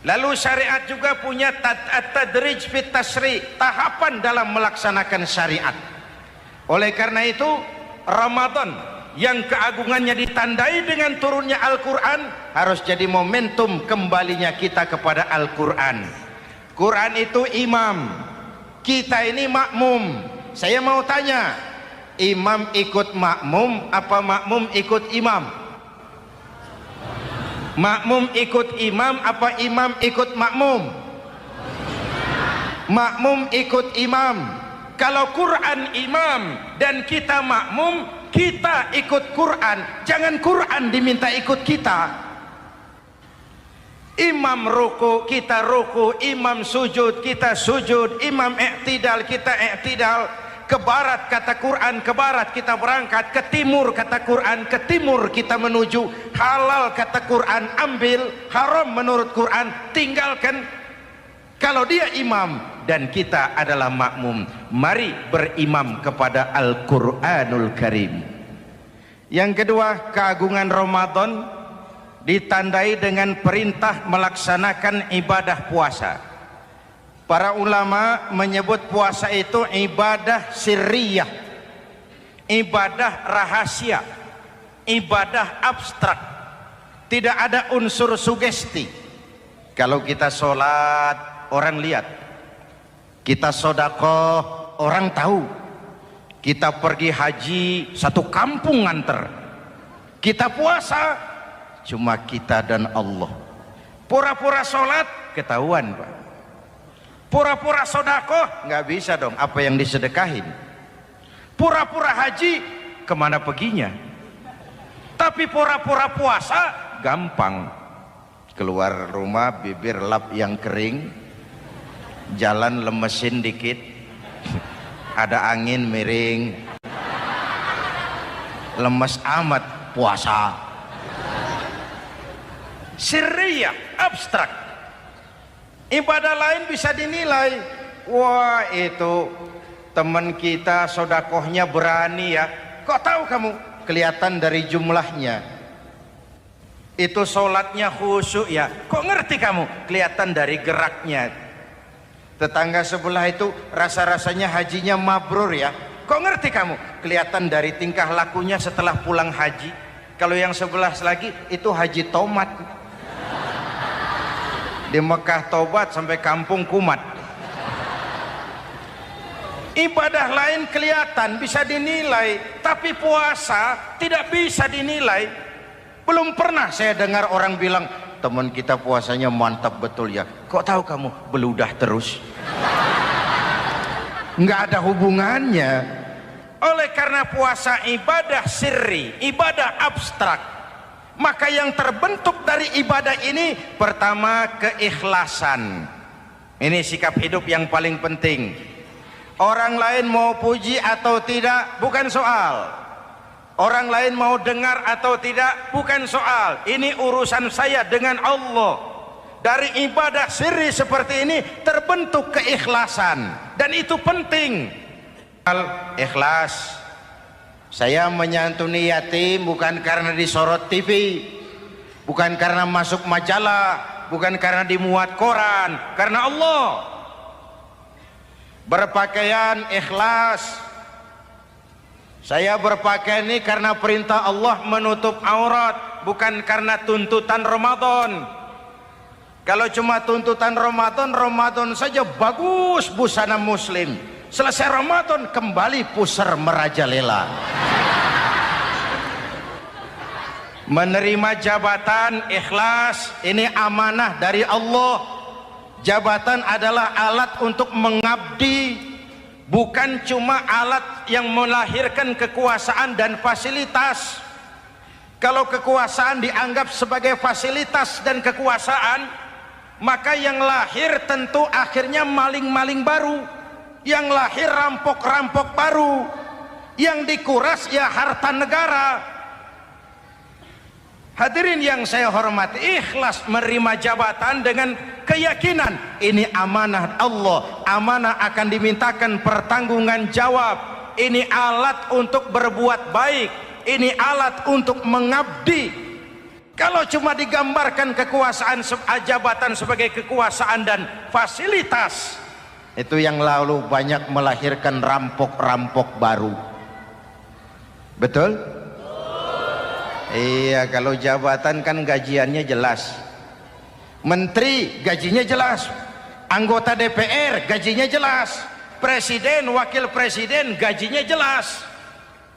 Lalu syariat juga punya at-tadrij fit tasri, tahapan dalam melaksanakan syariat. Oleh karena itu Ramadan yang keagungannya ditandai dengan turunnya Al-Quran harus jadi momentum kembalinya kita kepada Al-Quran. Quran itu imam, kita ini makmum. Saya mau tanya, imam ikut makmum apa makmum ikut imam? Makmum ikut imam apa imam ikut makmum? Makmum ikut imam. Kalau Quran imam dan kita makmum, kita ikut Quran, jangan Quran diminta ikut kita. Imam ruku, kita ruku. Imam sujud, kita sujud. Imam i'tidal, kita i'tidal. Ke barat kata Quran, ke barat kita berangkat. Ke timur kata Quran, ke timur kita menuju. Halal kata Quran, ambil. Haram menurut Quran, tinggalkan. Kalau dia imam dan kita adalah makmum, mari berimam kepada Al-Quranul Karim. Yang kedua, keagungan Ramadan ditandai dengan perintah melaksanakan ibadah puasa. Para ulama menyebut puasa itu ibadah sirriyah, ibadah rahasia, ibadah abstrak, tidak ada unsur sugesti. Kalau kita sholat orang lihat, kita sedekah orang tahu, kita pergi haji satu kampung nganter, kita puasa cuma kita dan Allah. Pura-pura sholat ketahuan Pak, pura-pura sedekah nggak bisa dong, apa yang disedekahin. Pura-pura haji kemana perginya? Tapi pura-pura puasa gampang, keluar rumah bibir lap yang kering, jalan lemesin dikit, ada angin miring, lemes amat puasa. Sirriyah, abstrak. Ibadah lain bisa dinilai, wah itu teman kita sodakohnya berani ya. Kok tahu kamu? Kelihatan dari jumlahnya. Itu sholatnya khusyuk ya. Kok ngerti kamu? Kelihatan dari geraknya. Tetangga sebelah itu rasa-rasanya hajinya mabrur ya. Kok ngerti kamu? Kelihatan dari tingkah lakunya setelah pulang haji. Kalau yang sebelah lagi itu haji tomat. Di Mekah tobat sampai kampung kumat. Ibadah lain kelihatan bisa dinilai, tapi puasa tidak bisa dinilai. Belum pernah saya dengar orang bilang teman kita puasanya mantap betul ya. Kok tahu kamu? Beludah terus. Nggak ada hubungannya. Oleh karena puasa ibadah sirri, ibadah abstrak, maka yang terbentuk dari ibadah ini pertama keikhlasan. Ini sikap hidup yang paling penting. Orang lain mau puji atau tidak bukan soal, orang lain mau dengar atau tidak bukan soal. Ini urusan saya dengan Allah. Dari ibadah sirri seperti ini terbentuk keikhlasan, dan itu penting. Ikhlas. Saya menyantuni yatim bukan karena disorot TV, bukan karena masuk majalah, bukan karena dimuat koran, karena Allah. Berpakaian ikhlas. Saya berpakaian ini karena perintah Allah menutup aurat, bukan karena tuntutan Ramadan. Kalau cuma tuntutan Ramadan, Ramadan saja bagus busana muslim. Selesai Ramadan kembali pusar merajalela. Menerima jabatan ikhlas, ini amanah dari Allah. Jabatan adalah alat untuk mengabdi, bukan cuma alat yang melahirkan kekuasaan dan fasilitas. Kalau kekuasaan dianggap sebagai fasilitas dan kekuasaan, maka yang lahir tentu akhirnya maling-maling baru, yang lahir rampok-rampok baru, yang dikuras ya harta negara. Hadirin yang saya hormati, ikhlas menerima jabatan dengan keyakinan ini amanah Allah, amanah akan dimintakan pertanggungan jawab. Ini alat untuk berbuat baik, ini alat untuk mengabdi. Kalau cuma digambarkan kekuasaan jabatan sebagai kekuasaan dan fasilitas, itu yang lalu banyak melahirkan rampok-rampok baru. Betul? Iya, kalau jabatan kan gajiannya jelas. Menteri gajinya jelas, anggota DPR gajinya jelas, presiden, wakil presiden gajinya jelas.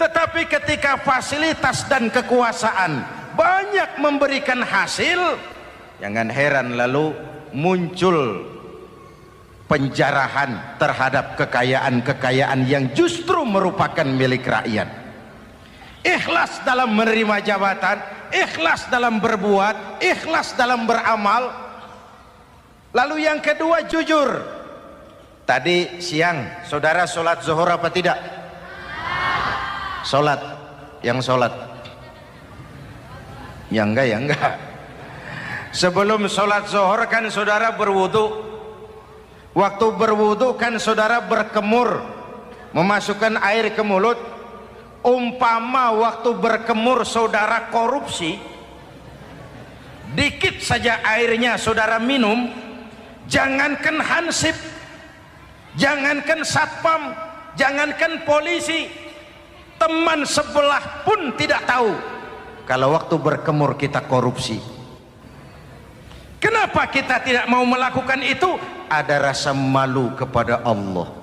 Tetapi ketika fasilitas dan kekuasaan banyak memberikan hasil, jangan heran lalu muncul penjarahan terhadap kekayaan-kekayaan yang justru merupakan milik rakyat. Ikhlas dalam menerima jabatan, ikhlas dalam berbuat, ikhlas dalam beramal. Lalu yang kedua, jujur. Tadi siang saudara sholat zuhur apa tidak? Sholat. Yang sholat? Ya enggak, ya enggak. Sebelum sholat zuhur kan saudara berwudu. Waktu berwudu kan saudara berkemur, memasukkan air ke mulut. Umpama waktu berkemur saudara korupsi, dikit saja airnya saudara minum, jangankan hansip, jangankan satpam, jangankan polisi, teman sebelah pun tidak tahu kalau waktu berkemur kita korupsi. Kenapa kita tidak mau melakukan itu? Ada rasa malu kepada Allah.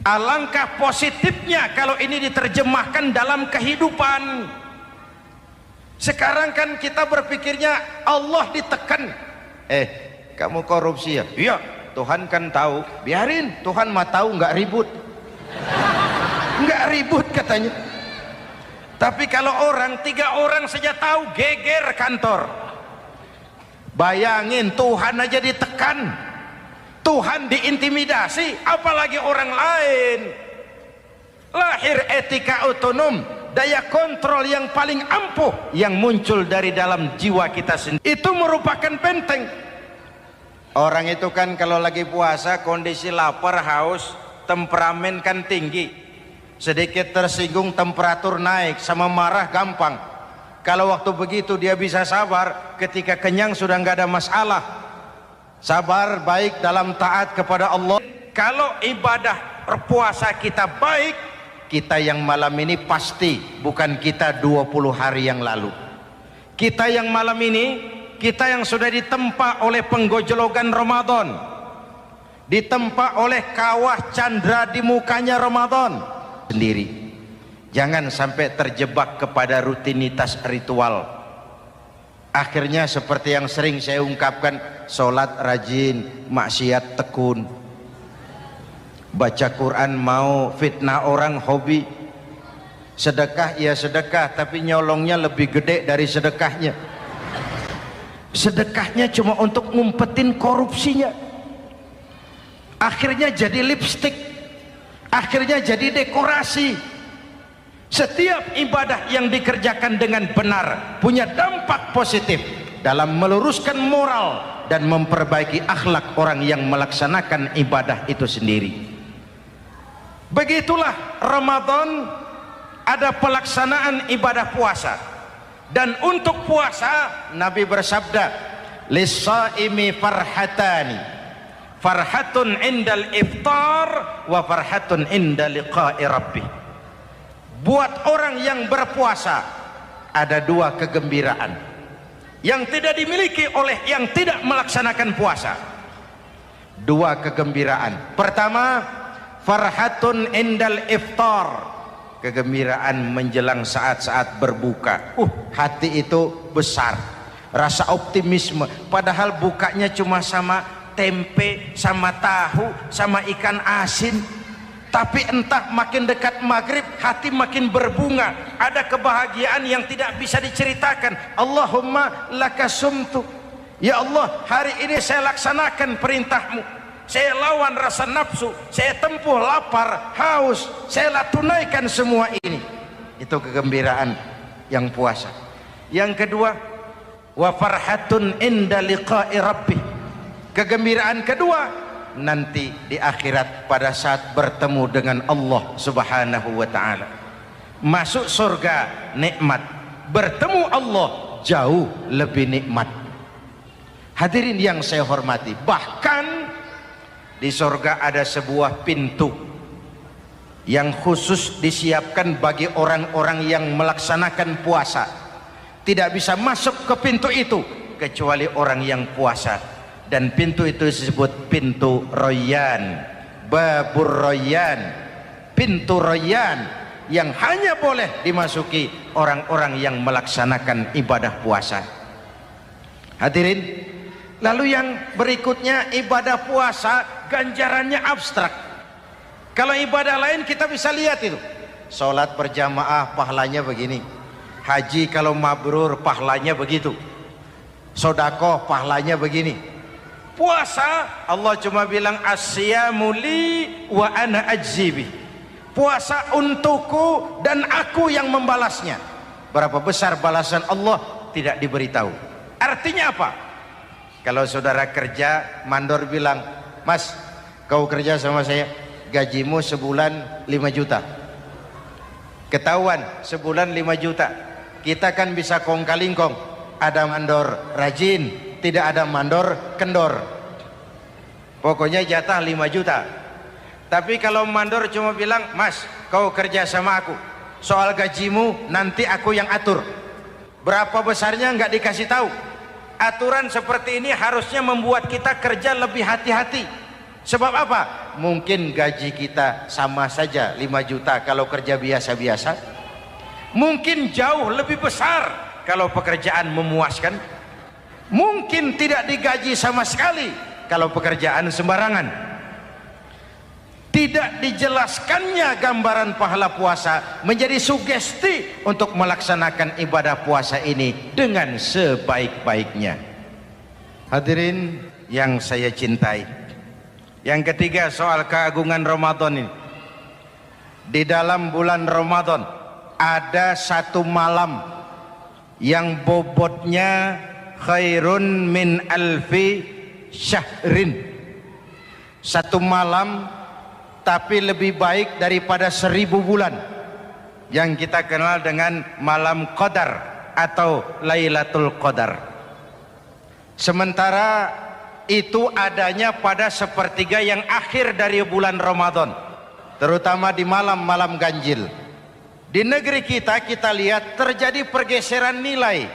Alangkah positifnya kalau ini diterjemahkan dalam kehidupan. Sekarang kan kita berpikirnya Allah ditekan. Kamu korupsi ya? Iya, Tuhan kan tahu. Biarin, Tuhan mah tahu, nggak ribut. Nggak ribut katanya. Tapi kalau orang, 3 orang saja tahu, geger kantor. Bayangin, Tuhan aja ditekan, Tuhan diintimidasi, apalagi orang lain. Lahir etika otonom, daya kontrol yang paling ampuh yang muncul dari dalam jiwa kita sendiri. Itu merupakan benteng. Orang itu kan kalau lagi puasa, kondisi lapar, haus, temperamen kan tinggi. Sedikit tersinggung temperatur naik, sama marah gampang. Kalau waktu begitu dia bisa sabar, ketika kenyang sudah nggak ada masalah. Sabar baik dalam taat kepada Allah. Kalau ibadah berpuasa kita baik, kita yang malam ini pasti bukan kita 20 hari yang lalu. Kita yang malam ini, kita yang sudah ditempa oleh penggojologan Ramadan, ditempa oleh kawah candra di mukanya Ramadan sendiri. Jangan sampai terjebak kepada rutinitas ritual. Akhirnya seperti yang sering saya ungkapkan, sholat rajin, maksiat tekun, baca Quran mau, fitnah orang hobi, sedekah ya sedekah, tapi nyolongnya lebih gede dari sedekahnya. Sedekahnya cuma untuk ngumpetin korupsinya. Akhirnya jadi lipstik, akhirnya jadi dekorasi. Setiap ibadah yang dikerjakan dengan benar punya dampak positif dalam meluruskan moral dan memperbaiki akhlak orang yang melaksanakan ibadah itu sendiri. Begitulah Ramadan, ada pelaksanaan ibadah puasa. Dan untuk puasa Nabi bersabda, lis-shaimi farhatani, farhatun indal iftar wa farhatun inda liqa'i rabbih. Buat orang yang berpuasa ada 2 kegembiraan yang tidak dimiliki oleh yang tidak melaksanakan puasa. 2 kegembiraan. Pertama, farhatun indal iftar, kegembiraan menjelang saat-saat berbuka. Hati itu besar, rasa optimisme, padahal bukanya cuma sama tempe, sama tahu, sama ikan asin. Tapi entah makin dekat maghrib hati makin berbunga, ada kebahagiaan yang tidak bisa diceritakan. Allahumma lakasumtu, ya Allah hari ini saya laksanakan perintahmu, saya lawan rasa nafsu, saya tempuh lapar, haus, saya tunaikan semua ini. Itu kegembiraan yang puasa. Yang kedua, wa farhatun inda liqa'i rabbih, kegembiraan kedua nanti di akhirat pada saat bertemu dengan Allah Subhanahu wa ta'ala. Masuk surga nikmat, bertemu Allah jauh lebih nikmat. Hadirin yang saya hormati, bahkan di surga ada sebuah pintu yang khusus disiapkan bagi orang-orang yang melaksanakan puasa. Tidak bisa masuk ke pintu itu kecuali orang yang puasa, dan pintu itu disebut pintu Rayyan, Babur Rayyan, pintu Rayyan, yang hanya boleh dimasuki orang-orang yang melaksanakan ibadah puasa. Hadirin, lalu yang berikutnya, ibadah puasa ganjarannya abstrak. Kalau ibadah lain kita bisa lihat itu, sholat berjamaah pahalanya begini, haji kalau mabrur pahalanya begitu, sodakoh pahalanya begini. Puasa Allah cuma bilang as-siyamu li wa ana ajzibi, puasa untukku dan aku yang membalasnya. Berapa besar balasan Allah tidak diberitahu. Artinya apa? Kalau saudara kerja, mandor bilang, mas kau kerja sama saya, gajimu sebulan 5 juta, ketahuan sebulan 5 juta, kita kan bisa kong kalingkong, ada mandor rajin, tidak ada mandor kendor, pokoknya jatah 5 juta. Tapi kalau mandor cuma bilang, mas kau kerja sama aku, soal gajimu nanti aku yang atur, berapa besarnya nggak dikasih tahu. Aturan seperti ini harusnya membuat kita kerja lebih hati-hati. Sebab apa? Mungkin gaji kita sama saja 5 juta kalau kerja biasa-biasa, mungkin jauh lebih besar kalau pekerjaan memuaskan, mungkin tidak digaji sama sekali kalau pekerjaan sembarangan. Tidak dijelaskannya gambaran pahala puasa menjadi sugesti untuk melaksanakan ibadah puasa ini dengan sebaik-baiknya. Hadirin yang saya cintai, yang ketiga soal keagungan Ramadan ini. Di dalam bulan Ramadan ada satu malam yang bobotnya khairun min alfi syahrin. Satu malam tapi lebih baik daripada 1000 bulan, yang kita kenal dengan malam Qadar atau Lailatul Qadar. Sementara itu adanya pada sepertiga yang akhir dari bulan Ramadan, terutama di malam-malam ganjil. Di negeri kita lihat terjadi pergeseran nilai.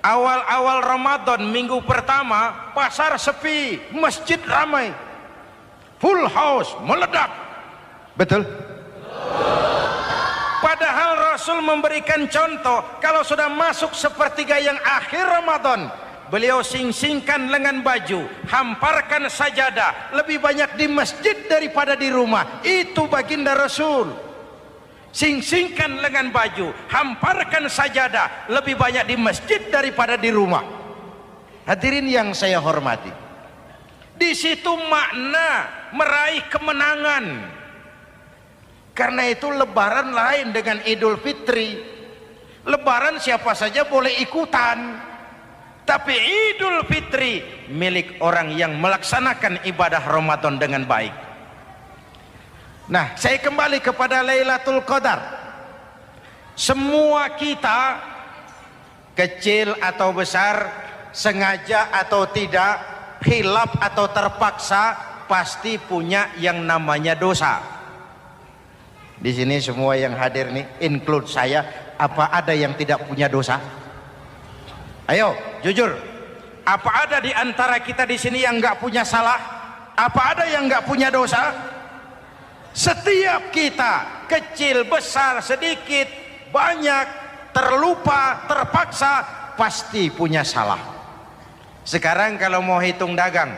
Awal-awal Ramadan, minggu pertama pasar sepi, masjid ramai, full house, meledak. Betul? Padahal Rasul memberikan contoh, kalau sudah masuk sepertiga yang akhir Ramadan, beliau sing-singkan lengan baju, hamparkan sajadah, lebih banyak di masjid daripada di rumah. Itu baginda Rasul. Sing-singkan lengan baju, hamparkan sajadah, lebih banyak di masjid daripada di rumah. Hadirin yang saya hormati, di situ makna meraih kemenangan. Karena itu lebaran lain dengan Idul Fitri. Lebaran siapa saja boleh ikutan, tapi Idul Fitri milik orang yang melaksanakan ibadah Ramadan dengan baik. Nah, saya kembali kepada Lailatul Qadar. Semua kita, kecil atau besar, sengaja atau tidak, khilaf atau terpaksa, pasti punya yang namanya dosa. Di sini semua yang hadir nih, include saya, apa ada yang tidak punya dosa? Ayo, jujur. Apa ada di antara kita di sini yang nggak punya salah? Apa ada yang nggak punya dosa? Setiap kita, kecil, besar, sedikit, banyak, terlupa, terpaksa, pasti punya salah. Sekarang kalau mau hitung dagang,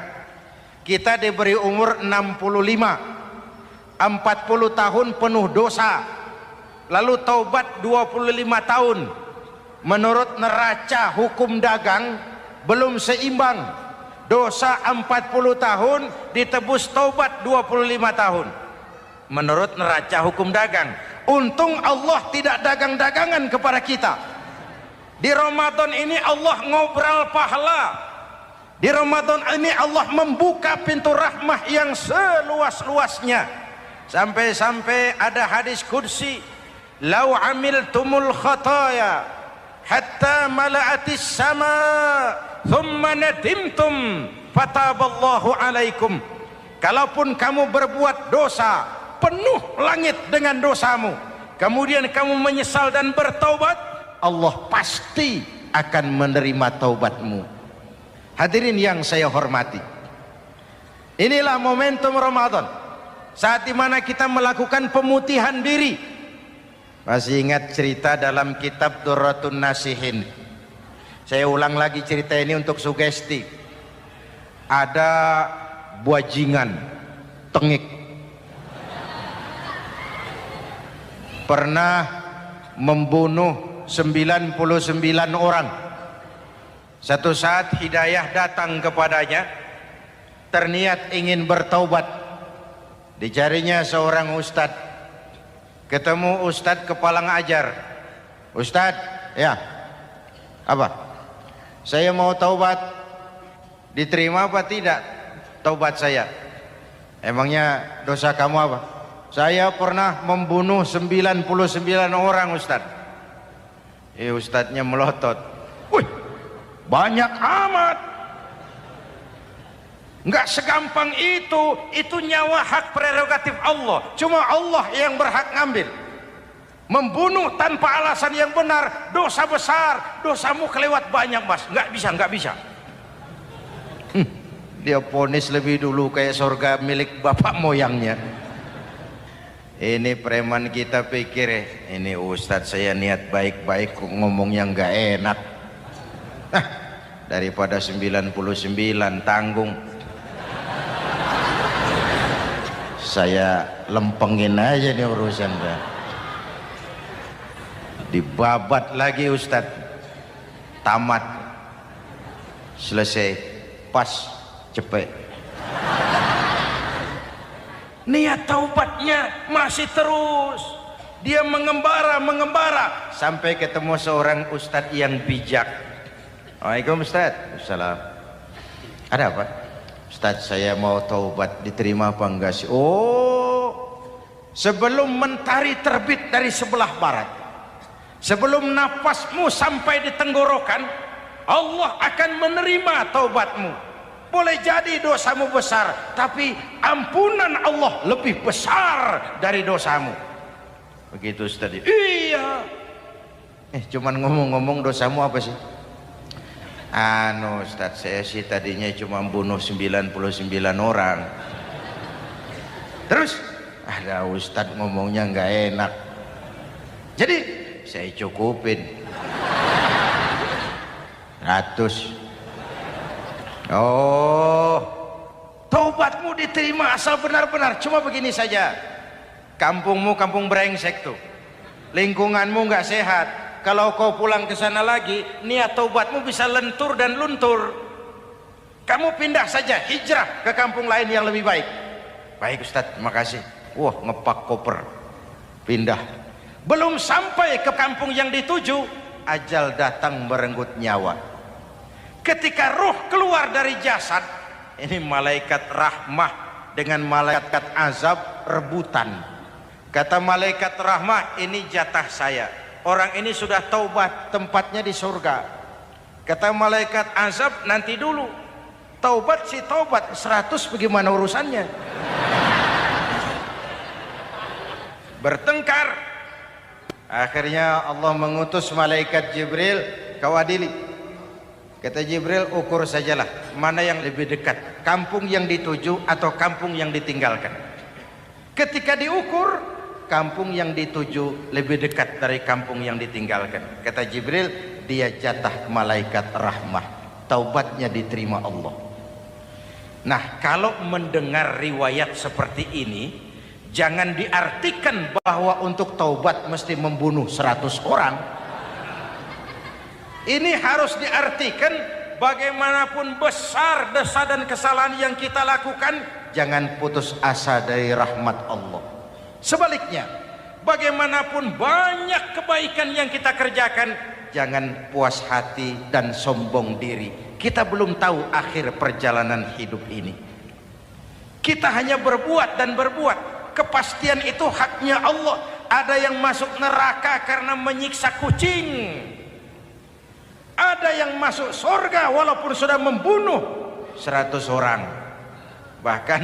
kita diberi umur 65, 40 tahun penuh dosa, lalu taubat 25 tahun. Menurut neraca hukum dagang belum seimbang. Dosa 40 tahun ditebus taubat 25 tahun. Menurut neraca hukum dagang. Untung Allah tidak dagang-dagangan kepada kita. Di Ramadan ini Allah ngobrol pahala. Di Ramadan ini Allah membuka pintu rahmah yang seluas-luasnya. Sampai-sampai ada hadis qudsi, "Lau amiltumul khataya hatta mala'atis sama thumma nadimtum fataballahu alaikum. Kalaupun kamu berbuat dosa, penuh langit dengan dosamu, kemudian kamu menyesal dan bertaubat, Allah pasti akan menerima taubatmu. Hadirin yang saya hormati, inilah momentum Ramadan, saat dimana kita melakukan pemutihan diri. Masih ingat cerita dalam kitab Durratun Nasihin? Saya ulang lagi cerita ini untuk sugesti. Ada buajingan tengik pernah membunuh 99 orang. Satu saat hidayah datang kepadanya, terniat ingin bertaubat. Dicarinya seorang ustadz, ketemu ustadz kepala ngajar. Ustadz, ya, apa? Saya mau taubat, diterima apa tidak taubat saya? Emangnya dosa kamu apa? Saya pernah membunuh 99 orang Ustadz. Ustadznya melotot. Wih, banyak amat. Enggak segampang itu nyawa hak prerogatif Allah. Cuma Allah yang berhak ngambil. Membunuh tanpa alasan yang benar, dosa besar. Dosamu kelewat banyak, Mas. Enggak bisa. Dia vonis lebih dulu kayak surga milik bapak moyangnya. Ini preman kita pikir ini ustadz saya niat baik-baik kok ngomongnya nggak enak. Daripada 99 tanggung, saya lempengin aja nih urusan dah. Dibabat lagi ustadz, tamat, selesai, pas, cepet. Niat taubatnya masih terus. Dia mengembara sampai ketemu seorang ustadz yang bijak. Waalaikumsalam Ustadz. Assalam. Ada apa? Ustadz, saya mau taubat, diterima apa enggak sih? Oh, sebelum mentari terbit dari sebelah barat, sebelum nafasmu sampai di tenggorokan, Allah akan menerima taubatmu. Boleh jadi dosamu besar, tapi ampunan Allah lebih besar dari dosamu. Begitu tadi. Iya. Cuman ngomong-ngomong dosamu apa sih? Ustadz, saya sih tadinya cuma bunuh 99 orang. Terus ada ustadz ngomongnya nggak enak. Jadi saya cukupin 100. Oh, taubatmu diterima asal benar-benar. Cuma begini saja, kampungmu kampung brengsek tuh, lingkunganmu nggak sehat. Kalau kau pulang ke sana lagi, niat taubatmu bisa lentur dan luntur. Kamu pindah saja, hijrah ke kampung lain yang lebih baik. Baik Ustadz, terima kasih. Wah, ngepak koper, pindah. Belum sampai ke kampung yang dituju, ajal datang merenggut nyawa. Ketika ruh keluar dari jasad, ini malaikat rahmah dengan malaikat azab rebutan. Kata malaikat rahmah, ini jatah saya. Orang ini sudah taubat, tempatnya di surga. Kata malaikat azab, nanti dulu. Taubat sih taubat, 100 bagaimana urusannya? Bertengkar. Akhirnya Allah mengutus malaikat Jibril, kau adili. Kata Jibril, ukur sajalah mana yang lebih dekat, kampung yang dituju atau kampung yang ditinggalkan. Ketika diukur, kampung yang dituju lebih dekat dari kampung yang ditinggalkan. Kata Jibril, dia jatah malaikat rahmah, taubatnya diterima Allah. Nah, kalau mendengar riwayat seperti ini, jangan diartikan bahwa untuk taubat mesti membunuh 100 orang. Ini harus diartikan bagaimanapun besar dosa dan kesalahan yang kita lakukan, jangan putus asa dari rahmat Allah. Sebaliknya, bagaimanapun banyak kebaikan yang kita kerjakan, jangan puas hati dan sombong diri. Kita belum tahu akhir perjalanan hidup ini. Kita hanya berbuat dan berbuat. Kepastian itu haknya Allah. Ada yang masuk neraka karena menyiksa kucing. ada yang masuk surga walaupun sudah membunuh 100 orang. Bahkan